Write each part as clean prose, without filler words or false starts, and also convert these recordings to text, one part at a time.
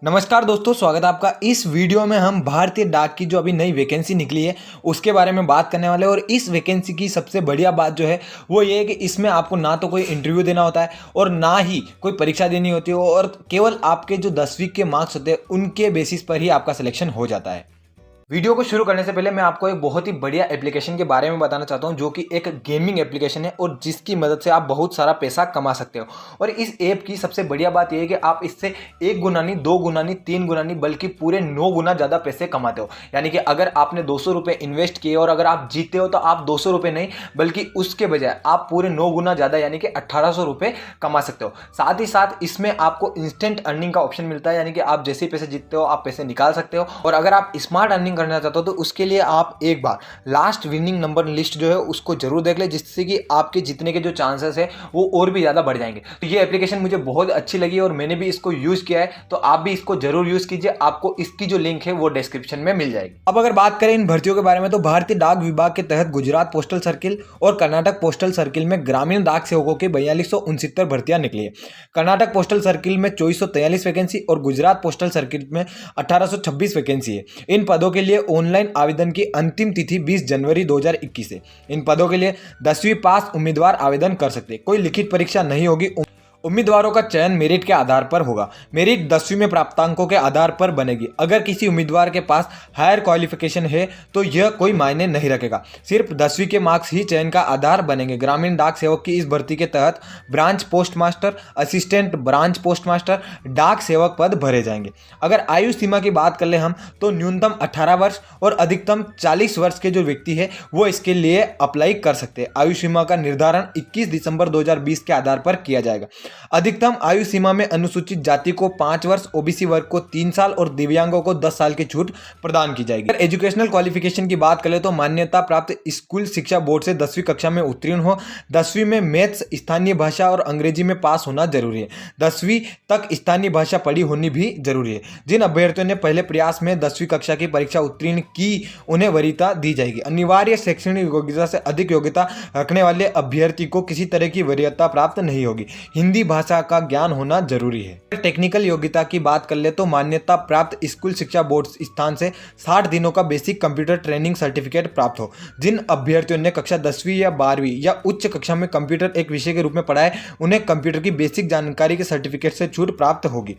नमस्कार दोस्तों, स्वागत है आपका। इस वीडियो में हम भारतीय डाक की जो अभी नई वैकेंसी निकली है उसके बारे में बात करने वाले हैं। और इस वैकेंसी की सबसे बढ़िया बात जो है वो ये है कि इसमें आपको ना तो कोई इंटरव्यू देना होता है और ना ही कोई परीक्षा देनी होती है, और केवल आपके जो 10वीं के मार्क्स होते हैं उनके बेसिस पर ही आपका सिलेक्शन हो जाता है। वीडियो को शुरू करने से पहले मैं आपको एक बहुत ही बढ़िया एप्लीकेशन के बारे में बताना चाहता हूं, जो कि एक गेमिंग एप्लीकेशन है और जिसकी मदद से आप बहुत सारा पैसा कमा सकते हो। और इस ऐप की सबसे बढ़िया बात यह है कि आप इससे 1 गुना नहीं, 2 गुना नहीं, 3 गुना नहीं, बल्कि पूरे 9 गुना ज़्यादा पैसे कमाते हो। यानी कि अगर आपने 200 रुपये इन्वेस्ट किए और अगर आप जीते हो तो आप 200 रुपये नहीं बल्कि उसके बजाय आप पूरे 9 गुना ज़्यादा यानी कि 1800 रुपये कमा सकते हो। साथ ही साथ इसमें आपको इंस्टेंट अर्निंग का ऑप्शन मिलता है, यानी कि आप जैसे ही पैसे जीतते हो आप पैसे निकाल सकते हो। और अगर आप स्मार्ट अर्निंग करना चाहते हो तो उसके लिए आप एक बार लास्ट विनिंग नंबर लिस्ट जो है उसको जरूर देख ले, जिससे कि आपके जीतने के जो चांसेस है वो और भी ज़्यादा बढ़ जाएंगे। तो ये एप्लीकेशन मुझे बहुत अच्छी लगी और मैंने भी इसको यूज़ किया है, तो आप भी इसको जरूर यूज़ कीजिए। आपको इसकी जो लिंक है वो डिस्क्रिप्शन में मिल जाएगी। अब अगर बात करें इन भर्तियों के बारे में, तो भारतीय डाक विभाग के तहत गुजरात पोस्टल सर्किल और कर्नाटक पोस्टल सर्किल में ग्रामीण डाक सेवकों की 4269 भर्तियां निकली है। कर्नाटक पोस्टल सर्किल में 2443 वैकेंसी और गुजरात पोस्टल सर्किल में 1826 वैकेंसी है। इन पदों के लिए ऑनलाइन आवेदन की अंतिम तिथि 20 जनवरी 2021 है। इन पदों के लिए 10वीं पास उम्मीदवार आवेदन कर सकते हैं। कोई लिखित परीक्षा नहीं होगी। उम्मीदवारों का चयन मेरिट के आधार पर होगा। मेरिट 10वीं में प्राप्तांकों के आधार पर बनेगी। अगर किसी उम्मीदवार के पास हायर क्वालिफिकेशन है तो यह कोई मायने नहीं रखेगा, सिर्फ 10वीं के मार्क्स ही चयन का आधार बनेंगे। ग्रामीण डाक सेवक की इस भर्ती के तहत branch post master, assistant branch post master, डाक सेवक पद भरे जाएंगे। अगर आयु सीमा की बात कर ले हम, तो न्यूनतम 18 वर्ष और अधिकतम 40 वर्ष के जो व्यक्ति है वो इसके लिए अप्लाई कर सकते हैं। आयु सीमा का निर्धारण 21 दिसंबर 2020 के आधार पर किया जाएगा। अधिकतम आयु सीमा में अनुसूचित जाति को 5 वर्ष, ओबीसी वर्ग को 3 साल और दिव्यांगों को 10 साल की छूट प्रदान की जाएगी। अगर एजुकेशनल क्वालिफिकेशन की बात करें तो मान्यता प्राप्त स्कूल शिक्षा बोर्ड से 10वीं कक्षा में उत्तीर्ण हो। 10वीं में मैथ्स, स्थानीय भाषा और अंग्रेजी में पास होना जरूरी है। 10वीं तक स्थानीय भाषा पढ़ी होनी भी जरूरी है। जिन अभ्यर्थियों ने पहले प्रयास में 10वीं कक्षा की परीक्षा उत्तीर्ण की उन्हें वरीयता दी जाएगी। अनिवार्य शैक्षणिक योग्यता से अधिक योग्यता रखने वाले अभ्यर्थी को किसी तरह की वरीयता प्राप्त नहीं होगी। हिंदी भाषा का ज्ञान होना जरूरी है। टेक्निकल योग्यता की बात कर ले तो मान्यता प्राप्त स्कूल शिक्षा बोर्ड स्थान से 60 दिनों का बेसिक कंप्यूटर ट्रेनिंग सर्टिफिकेट प्राप्त हो। जिन अभ्यर्थियों ने कक्षा 10वीं या 12वीं या उच्च कक्षा में कंप्यूटर एक विषय के रूप में पढ़ा है, उन्हें कंप्यूटर की बेसिक जानकारी के सर्टिफिकेट से छूट प्राप्त होगी।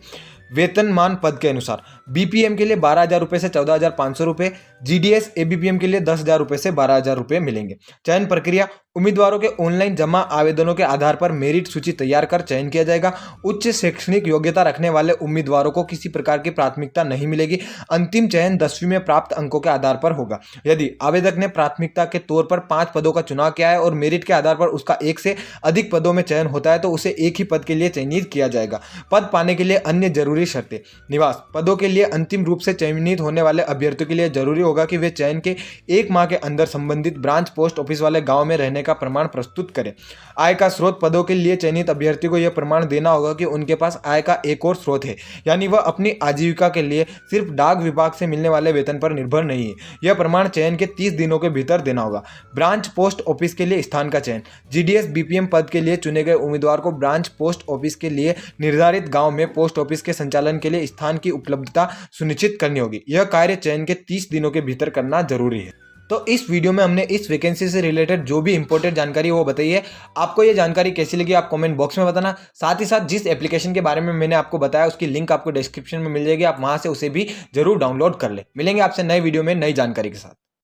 वेतनमान पद के अनुसार बीपीएम के लिए 12,000 रुपये से 14,500 रुपये, जीडीएस एबीपीएम के लिए 10,000 रुपये से 12,000 रुपये मिलेंगे। चयन प्रक्रिया: उम्मीदवारों के ऑनलाइन जमा आवेदनों के आधार पर मेरिट सूची तैयार कर चयन किया जाएगा। उच्च शैक्षणिक योग्यता रखने वाले उम्मीदवारों को किसी प्रकार की प्राथमिकता नहीं मिलेगी। अंतिम चयन 10वीं में प्राप्त अंकों के आधार पर होगा। यदि आवेदक ने प्राथमिकता के तौर पर 5 पदों का चुनाव किया है और मेरिट के आधार पर उसका 1 से अधिक पदों में चयन होता है तो उसे एक ही पद के लिए चयनित किया जाएगा। पद पाने के लिए अन्य जरूरी शर्तें: निवास: पदों के लिए अंतिम रूप से चयनित होने वाले अभ्यर्थियों के लिए जरूरी होगा कि वे चयन के 1 माह के अंदर संबंधित ब्रांच पोस्ट ऑफिस वाले गांव में रहने का प्रमाण प्रस्तुत करें। आय का स्रोत: पदों के लिए चयनित अभ्यर्थी को यह प्रमाण देना होगा कि उनके पास आय का एक और स्रोत है, यानी वह अपनी आजीविका के लिए सिर्फ डाक विभाग से मिलने वाले वेतन पर निर्भर नहीं है। यह प्रमाण चयन के 30 दिनों के भीतर देना होगा। ब्रांच पोस्ट ऑफिस के लिए स्थान का चयन: जीडीएस बीपीएम पद के लिए चुने गए उम्मीदवार को ब्रांच पोस्ट ऑफिस के लिए निर्धारित गांव में पोस्ट ऑफिस के संचालन के लिए स्थान की उपलब्धता सुनिश्चित करनी होगी। यह कार्य चयन के 30 दिनों के भीतर करना जरूरी है। तो इस वीडियो में हमने इस वैकेंसी से रिलेटेड जो भी इंपॉर्टेंट जानकारी है वो बताई है। आपको ये जानकारी कैसी लगी आप कमेंट बॉक्स में बताना। साथ ही साथ जिस एप्लीकेशन के बारे में मैंने आपको बताया उसकी लिंक आपको डिस्क्रिप्शन में मिल जाएगी, आप वहां से उसे भी जरूर डाउनलोड कर ले। मिलेंगे आपसे नए वीडियो में नई जानकारी के साथ।